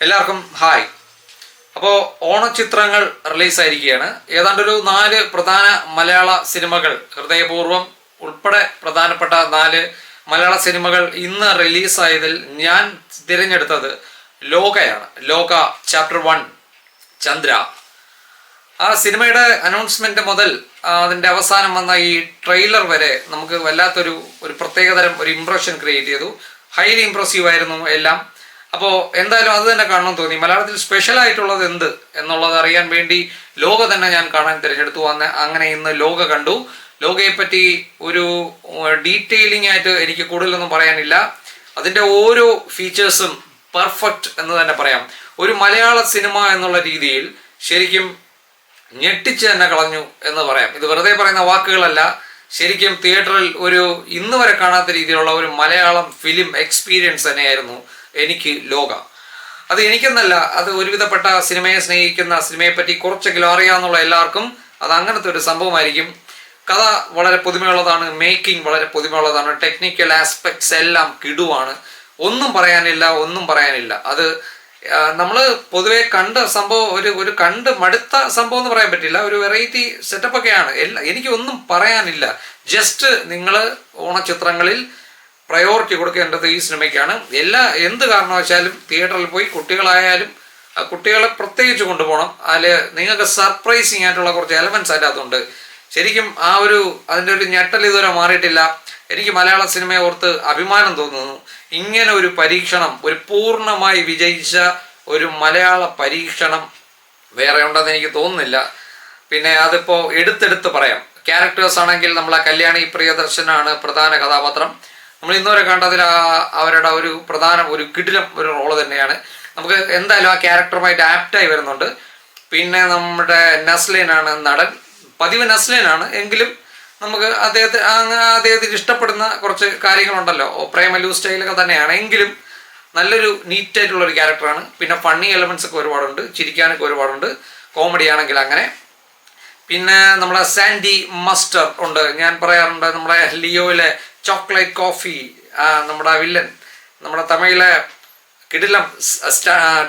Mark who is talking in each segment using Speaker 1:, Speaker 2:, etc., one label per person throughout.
Speaker 1: എല്ലാവർക്കും ഹായ്. അപ്പോൾ ഓണച്ചിത്രങ്ങൾ റിലീസായിരിക്കുകയാണ്. ഏതാണ്ടൊരു 4 പ്രധാന മലയാള സിനിമകൾ, ഹൃദയപൂർവ്വം ഉൾപ്പെടെ പ്രധാനപ്പെട്ട 4 മലയാള സിനിമകൾ ഇന്ന് റിലീസായതിൽ ഞാൻ തിരഞ്ഞെടുത്തത് ലോകയാണ്. ലോക ചാപ്റ്റർ 1 ചന്ദ്ര. ആ സിനിമയുടെ അനൗൺസ്മെന്റ് മുതൽ അതിൻ്റെ അവസാനം വന്ന ഈ ട്രെയിലർ വരെ നമുക്ക് വല്ലാത്തൊരു പ്രത്യേകതരം ഒരു ഇംപ്രഷൻ ക്രിയേറ്റ് ചെയ്തു. ഹൈലി ഇംപ്രസീവ് ആയിരുന്നു എല്ലാം. അപ്പോൾ എന്തായാലും അത് തന്നെ കാണണം തോന്നി. മലയാളത്തിൽ സ്പെഷ്യൽ ആയിട്ടുള്ളത് എന്ത് എന്നുള്ളത് അറിയാൻ വേണ്ടി ലോക തന്നെ ഞാൻ കാണാൻ തിരഞ്ഞെടുത്തു. അങ്ങനെ ഇന്ന് ലോക കണ്ടു. ലോകയെ പറ്റി ഒരു ഡീറ്റെയിലിംഗ് ആയിട്ട് എനിക്ക് കൂടുതലൊന്നും പറയാനില്ല. അതിൻ്റെ ഓരോ ഫീച്ചേഴ്സും പെർഫെക്റ്റ് എന്ന് തന്നെ പറയാം. ഒരു മലയാള സിനിമ എന്നുള്ള രീതിയിൽ ശരിക്കും ഞെട്ടിച്ച് തന്നെ കളഞ്ഞു എന്ന് പറയാം. ഇത് വെറുതെ പറയുന്ന വാക്കുകളല്ല. ശരിക്കും തിയേറ്ററിൽ ഒരു ഇന്ന് വരെ കാണാത്ത രീതിയിലുള്ള ഒരു മലയാളം ഫിലിം എക്സ്പീരിയൻസ് തന്നെയായിരുന്നു എനിക്ക് ലോക. അത് എനിക്കെന്നല്ല, അത് ഒരുവിധപ്പെട്ട സിനിമയെ സ്നേഹിക്കുന്ന, സിനിമയെ പറ്റി കുറച്ചെങ്കിലും അറിയാമെന്നുള്ള എല്ലാവർക്കും അത് അങ്ങനത്തെ ഒരു സംഭവമായിരിക്കും. കഥ വളരെ പുതുമയുള്ളതാണ്, മേക്കിംഗ് വളരെ പുതുമയുള്ളതാണ്, ടെക്നിക്കൽ ആസ്പെക്ട്സ് എല്ലാം കിടുവാണ്. ഒന്നും പറയാനില്ല. അത് നമ്മൾ പൊതുവെ കണ്ട സംഭവം ഒരു കണ്ട് മടുത്ത സംഭവം എന്ന് പറയാൻ പറ്റില്ല. ഒരു വെറൈറ്റി സെറ്റപ്പൊക്കെയാണ്. എനിക്ക് ഒന്നും പറയാനില്ല. ജസ്റ്റ് നിങ്ങൾ ഓണച്ചിത്രങ്ങളിൽ പ്രയോറിറ്റി കൊടുക്കേണ്ടത് ഈ സിനിമയ്ക്കാണ്. എന്ത് കാരണവശാലും തിയേറ്ററിൽ പോയി കുട്ടികളെ പ്രത്യേകിച്ച് കൊണ്ടുപോകണം. അതിൽ നിങ്ങൾക്ക് സർപ്രൈസിങ് ആയിട്ടുള്ള കുറച്ച് എലമെന്റ്സ് അതിൻ്റെ അകത്തുണ്ട്. ശരിക്കും അതിൻ്റെ ഒരു ഞെട്ടൽ ഇതുവരെ മാറിയിട്ടില്ല. എനിക്ക് മലയാള സിനിമയെ ഓർത്ത് അഭിമാനം തോന്നുന്നു. ഇങ്ങനെ ഒരു പരീക്ഷണം, ഒരു പൂർണ്ണമായി വിജയിച്ച ഒരു മലയാള പരീക്ഷണം വേറെ ഉണ്ടെന്ന് എനിക്ക് തോന്നുന്നില്ല. പിന്നെ അതിപ്പോൾ എടുത്തെടുത്ത് പറയാം. ക്യാരക്ടേഴ്സ് ആണെങ്കിൽ നമ്മളെ കല്യാണി പ്രിയദർശനാണ് പ്രധാന കഥാപാത്രം. നമ്മൾ ഇന്നുവരെ കണ്ടതിൽ അവരുടെ ഒരു കിടിലം ഒരു റോള് തന്നെയാണ്. നമുക്ക് എന്തായാലും ആ ക്യാരക്ടറുമായിട്ട് ആപ്റ്റായി വരുന്നുണ്ട്. പിന്നെ നമ്മുടെ നസ്ലിനാണ് നടൻ. പതിവ് നസ്ലിനാണ് എങ്കിലും നമുക്ക് അദ്ദേഹത്തിന് ഇഷ്ടപ്പെടുന്ന കുറച്ച് കാര്യങ്ങളുണ്ടല്ലോ. പ്രേമലു സ്റ്റൈലൊക്കെ തന്നെയാണ് എങ്കിലും നല്ലൊരു നീറ്റായിട്ടുള്ളൊരു ക്യാരക്ടറാണ്. പിന്നെ ഫണ്ണി എലമെന്റ്സ് ഒക്കെ ഒരുപാടുണ്ട്, ചിരിക്കാനൊക്കെ ഒരുപാടുണ്ട്, കോമഡി ആണെങ്കിൽ അങ്ങനെ. പിന്നെ നമ്മുടെ സാൻഡി മസ്റ്റർ ഉണ്ട്. ഞാൻ പറയാറുണ്ട് നമ്മുടെ ലിയോയിലെ ചോക്ലേറ്റ് കോഫി, നമ്മുടെ വില്ലൻ, നമ്മുടെ തമിഴിലെ കിടിലം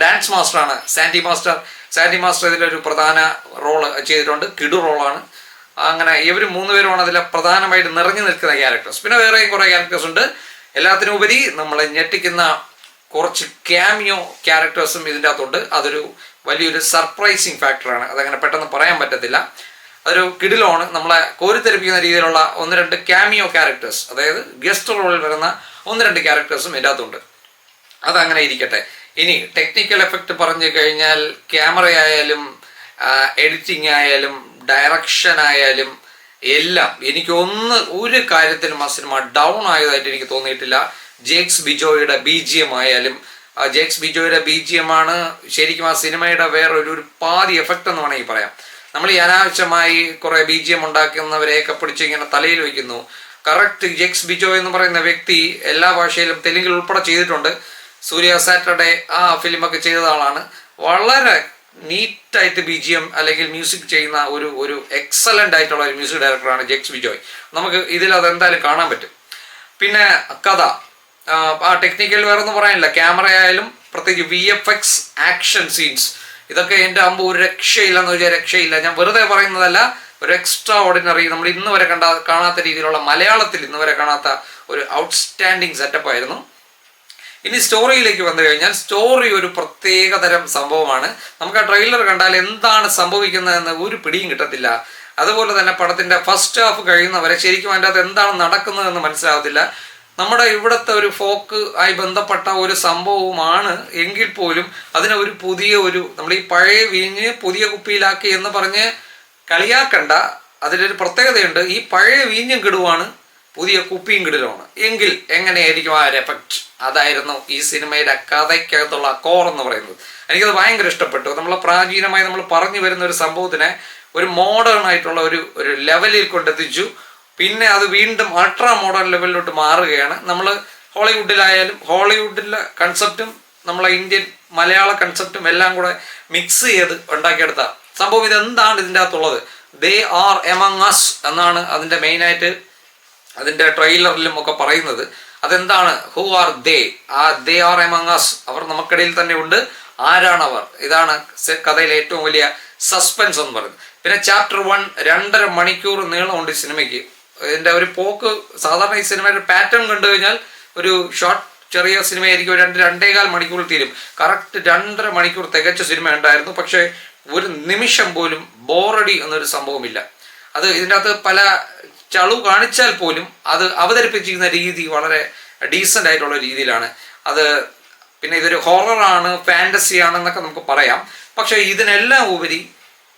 Speaker 1: ഡാൻസ് മാസ്റ്ററാണ് സാൻഡി മാസ്റ്റർ ഇതിലൊരു പ്രധാന റോള് ചെയ്തിട്ടുണ്ട്. കിടു റോളാണ്. അങ്ങനെ ഇവർ 3 പേരുമാണ് അതിലെ പ്രധാനമായിട്ട് നിറഞ്ഞു നിൽക്കുന്ന ക്യാരക്ടേഴ്സ്. പിന്നെ വേറെയും കുറേ ക്യാരക്ടേഴ്സ് ഉണ്ട്. എല്ലാത്തിനുപരി നമ്മളെ ഞെട്ടിക്കുന്ന കുറച്ച് ക്യാമിയോ ക്യാരക്ടേഴ്സും ഇതിൻ്റെ അകത്തുണ്ട്. അതൊരു വലിയൊരു സർപ്രൈസിങ് ഫാക്ടറാണ്. അതങ്ങനെ പെട്ടെന്ന് പറയാൻ പറ്റത്തില്ല. അതൊരു കിടിലമാണ്. നമ്മളെ കോരിത്തെരിപ്പിക്കുന്ന രീതിയിലുള്ള 1-2 ക്യാമിയോ ക്യാരക്ടേഴ്സ്, അതായത് ഗസ്റ്റ് റോളിൽ വരുന്ന 1-2 ക്യാരക്ടേഴ്സും ഇതിൻ്റെ അകത്തുണ്ട്. അതങ്ങനെ ഇരിക്കട്ടെ. ഇനി ടെക്നിക്കൽ എഫക്റ്റ് പറഞ്ഞു കഴിഞ്ഞാൽ ക്യാമറയായാലും എഡിറ്റിംഗ് ആയാലും ഡയറക്ഷൻ ആയാലും എല്ലാം ഒരു കാര്യത്തിലും ആ സിനിമ ഡൗൺ ആയതായിട്ട് എനിക്ക് തോന്നിയിട്ടില്ല. ജേക്സ് ബിജോയുടെ BGM ആയാലും, ജേക്സ് ബിജോയുടെ BGM ആണ് ശരിക്കും ആ സിനിമയുടെ വേറൊരു പാതി എഫക്റ്റ് എന്ന് വേണമെങ്കിൽ പറയാം. നമ്മൾ ഈ അനാവശ്യമായി കുറെ BGM ഉണ്ടാക്കുന്നവരെയൊക്കെ പിടിച്ച് ഇങ്ങനെ തലയിൽ വയ്ക്കുന്നു. കറക്റ്റ് ജേക്സ് ബിജോ എന്ന് പറയുന്ന വ്യക്തി എല്ലാ ഭാഷയിലും തെലുങ്കിൽ ഉൾപ്പെടെ ചെയ്തിട്ടുണ്ട്. സൂര്യ സാറ്റർഡേ ആ ഫിലിമൊക്കെ ചെയ്ത ആളാണ്. വളരെ നീറ്റായിട്ട് BGM അല്ലെങ്കിൽ മ്യൂസിക് ചെയ്യുന്ന ഒരു എക്സലന്റ് ആയിട്ടുള്ള ഒരു മ്യൂസിക് ഡയറക്ടറാണ് ജേക്സ് ബിജോയ്. നമുക്ക് ഇതിൽ അതെന്തായാലും കാണാൻ പറ്റും. പിന്നെ കഥ, ആ ടെക്നിക്കൽ വേറെ ഒന്നും പറയാനില്ല. ക്യാമറ ആയാലും പ്രത്യേകിച്ച് VFX ആക്ഷൻ സീൻസ്, ഇതൊക്കെ എൻ്റെ ഒരു രക്ഷയില്ല. ഞാൻ വെറുതെ പറയുന്നതല്ല. ഒരു എക്സ്ട്രാ ഓർഡിനറി, നമ്മൾ ഇന്ന് വരെ കാണാത്ത രീതിയിലുള്ള, മലയാളത്തിൽ ഇന്ന് വരെ കാണാത്ത ഒരു ഔട്ട്സ്റ്റാൻഡിങ് സെറ്റപ്പ് ആയിരുന്നു. ഇനി സ്റ്റോറിയിലേക്ക് വന്നു കഴിഞ്ഞാൽ സ്റ്റോറി ഒരു പ്രത്യേകതരം സംഭവമാണ്. നമുക്ക് ആ ട്രെയിലർ കണ്ടാൽ എന്താണ് സംഭവിക്കുന്നതെന്ന് ഒരു പിടിയും കിട്ടത്തില്ല. അതുപോലെ തന്നെ പടത്തിന്റെ ഫസ്റ്റ് ഹാഫ് കഴിയുന്നവരെ ശരിക്കും അതിൻ്റെ അകത്ത് എന്താണ് നടക്കുന്നതെന്ന് മനസ്സിലാകത്തില്ല. നമ്മുടെ ഇവിടുത്തെ ഒരു ഫോക്ക് ആയി ബന്ധപ്പെട്ട ഒരു സംഭവമാണ് എങ്കിൽ പോലും അതിനെ നമ്മൾ ഈ പഴയ വീഞ്ഞ് പുതിയ കുപ്പിയിലാക്കി എന്ന് പറഞ്ഞ് കളിയാക്കണ്ട. അതിലൊരു പ്രത്യേകതയുണ്ട്. ഈ പഴയ വീഞ്ഞും കിടുവാണ്, പുതിയ കുപ്പിയും കിടലുമാണ്. എങ്കിൽ എങ്ങനെയായിരിക്കും ആ ഒരു എഫക്റ്റ്? അതായിരുന്നു ഈ സിനിമയുടെ കഥയ്ക്കകത്തുള്ള കോർ എന്ന് പറയുന്നത്. എനിക്കത് ഭയങ്കര ഇഷ്ടപ്പെട്ടു. പ്രാചീനമായി നമ്മൾ പറഞ്ഞു വരുന്ന ഒരു സംഭവത്തിനെ ഒരു മോഡേൺ ആയിട്ടുള്ള ഒരു ലെവലിൽ കൊണ്ടെത്തിച്ചു. പിന്നെ അത് വീണ്ടും അൾട്രാ മോഡേൺ ലെവലിലോട്ട് മാറുകയാണ്. നമ്മൾ ഹോളിവുഡിലെ കൺസെപ്റ്റും നമ്മളെ ഇന്ത്യൻ മലയാള കൺസെപ്റ്റും എല്ലാം കൂടെ മിക്സ് ചെയ്ത് ഉണ്ടാക്കിയെടുത്ത സംഭവം. ഇതെന്താണ് ഇതിൻ്റെ അകത്തുള്ളത്? ദേ ആർ എമംഗ് അസ് എന്നാണ് അതിൻ്റെ മെയിനായിട്ട് അതിൻ്റെ ട്രെയിലറിലും ഒക്കെ പറയുന്നത്. അതെന്താണ്? Who are they? ആ ദേ ആർ എമംഗ് അസ്, അവർ നമുക്കിടയിൽ തന്നെ ഉണ്ട്. ആരാണവർ? ഇതാണ് കഥയിലെ ഏറ്റവും വലിയ സസ്പെൻസ് എന്ന് പറയുന്നത്. പിന്നെ ചാപ്റ്റർ 1 2.5 മണിക്കൂർ നീളമുണ്ട് ഈ സിനിമയ്ക്ക്. ഇതിൻ്റെ ഒരു പോക്ക് സാധാരണ ഈ സിനിമയുടെ പാറ്റേൺ കണ്ടു കഴിഞ്ഞാൽ ഒരു ഷോർട്ട് ചെറിയ സിനിമയായിരിക്കും, 2-2.25 മണിക്കൂർ തീരും. കറക്റ്റ് 2.5 മണിക്കൂർ തികച്ച സിനിമ ഉണ്ടായിരുന്നു. പക്ഷേ ഒരു നിമിഷം പോലും ബോറടി എന്നൊരു സംഭവമില്ല. അത് ഇതിൻ്റെ അകത്ത് പല ചളു കാണിച്ചാൽ പോലും അത് അവതരിപ്പിച്ചിരിക്കുന്ന രീതി വളരെ ഡീസൻ്റ് ആയിട്ടുള്ള രീതിയിലാണ്. അത് പിന്നെ ഇതൊരു ഹൊററാണ്, ഫാൻറ്റസി ആണെന്നൊക്കെ നമുക്ക് പറയാം. പക്ഷേ ഇതിനെല്ലാം ഉപരി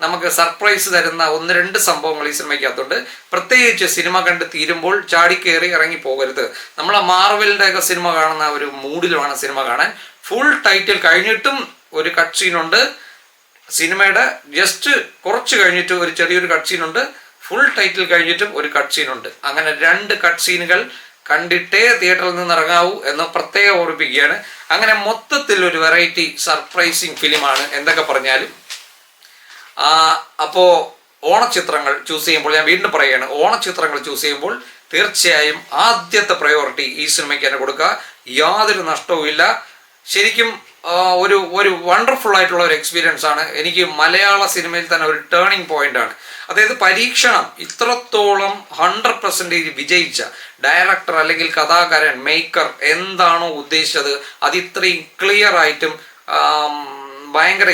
Speaker 1: നമുക്ക് സർപ്രൈസ് തരുന്ന 1-2 സംഭവങ്ങൾ ഈ സിനിമയ്ക്കകത്തുണ്ട്. പ്രത്യേകിച്ച് സിനിമ കണ്ട് തീരുമ്പോൾ ചാടിക്കേറി ഇറങ്ങി പോകരുത്. നമ്മളെ മാർവലിൻ്റെ ഒക്കെ സിനിമ കാണുന്ന ഒരു മൂഡിലുമാണ് സിനിമ കാണാൻ. ഫുൾ ടൈറ്റിൽ കഴിഞ്ഞിട്ടും ഒരു കട്ട് സീനുണ്ട്, സിനിമയുടെ ജസ്റ്റ് കുറച്ച് കഴിഞ്ഞിട്ട് ഒരു ചെറിയൊരു കട്ട് സീനുണ്ട്, ഫുൾ ടൈറ്റിൽ കഴിഞ്ഞിട്ടും ഒരു കട്ട് സീനുണ്ട്. അങ്ങനെ 2 കട്ട് സീനുകൾ കണ്ടിട്ടേ തിയേറ്ററിൽ നിന്ന് ഇറങ്ങാവൂ എന്ന് പ്രത്യേകം ഓർമ്മിപ്പിക്കുകയാണ്. അങ്ങനെ മൊത്തത്തിൽ ഒരു വെറൈറ്റി സർപ്രൈസിങ് ഫിലിമാണ് എന്തൊക്കെ പറഞ്ഞാലും. അപ്പോൾ ഓണച്ചിത്രങ്ങൾ ചൂസ് ചെയ്യുമ്പോൾ ഞാൻ വീണ്ടും പറയുകയാണ്, ഓണച്ചിത്രങ്ങൾ ചൂസ് ചെയ്യുമ്പോൾ തീർച്ചയായും ആദ്യത്തെ പ്രയോറിറ്റി ഈ സിനിമയ്ക്ക് തന്നെ കൊടുക്കുക. യാതൊരു നഷ്ടവും ഇല്ല. ശരിക്കും ഒരു വണ്ടർഫുൾ ആയിട്ടുള്ള ഒരു എക്സ്പീരിയൻസ് ആണ്. എനിക്ക് മലയാള സിനിമയിൽ തന്നെ ഒരു ടേണിംഗ് പോയിന്റ് ആണ്. അതായത് പരീക്ഷണം ഇത്രത്തോളം 100% വിജയിച്ച ഡയറക്ടർ അല്ലെങ്കിൽ കഥാകാരൻ, മേക്കർ എന്താണോ ഉദ്ദേശിച്ചത് അത് ഇത്രയും ക്ലിയർ ആയിട്ടും ഭയങ്കര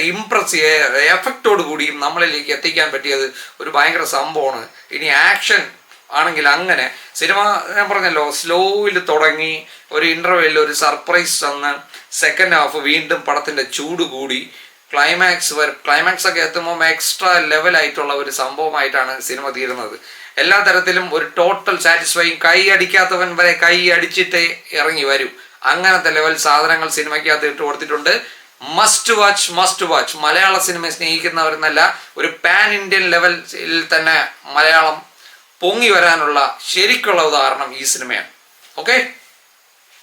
Speaker 1: എഫക്റ്റോട് കൂടിയും നമ്മളിലേക്ക് എത്തിക്കാൻ പറ്റിയത് ഒരു ഭയങ്കര സംഭവമാണ്. ഇനി ആക്ഷൻ ആണെങ്കിൽ അങ്ങനെ സിനിമ ഞാൻ പറഞ്ഞല്ലോ സ്ലോയിൽ തുടങ്ങി ഒരു ഇൻ്റർവെല്ലിൽ ഒരു സർപ്രൈസ് തന്ന് സെക്കൻഡ് ഹാഫ് വീണ്ടും പടത്തിൻ്റെ ചൂട് കൂടി ക്ലൈമാക്സ് ഒക്കെ എത്തുമ്പോൾ എക്സ്ട്രാ ലെവലായിട്ടുള്ള ഒരു സംഭവമായിട്ടാണ് സിനിമ തീരുന്നത്. എല്ലാ തരത്തിലും ഒരു ടോട്ടൽ സാറ്റിസ്ഫൈങ്, കൈ അടിക്കാത്തവൻ വരെ കൈ അടിച്ചിട്ടേ ഇറങ്ങി വരൂ. അങ്ങനത്തെ ലെവൽ സാധനങ്ങൾ സിനിമയ്ക്കകത്ത് ഇട്ട് കൊടുത്തിട്ടുണ്ട്. Must watch. മലയാള സിനിമ സ്നേഹിക്കുന്നവരെന്നല്ല, ഒരു പാൻ ഇന്ത്യൻ ലെവലിൽ തന്നെ മലയാളം പൊങ്ങി വരാനുള്ള ശരിക്കുള്ള ഉദാഹരണം ഈ സിനിമയാണ്. ഓക്കെ.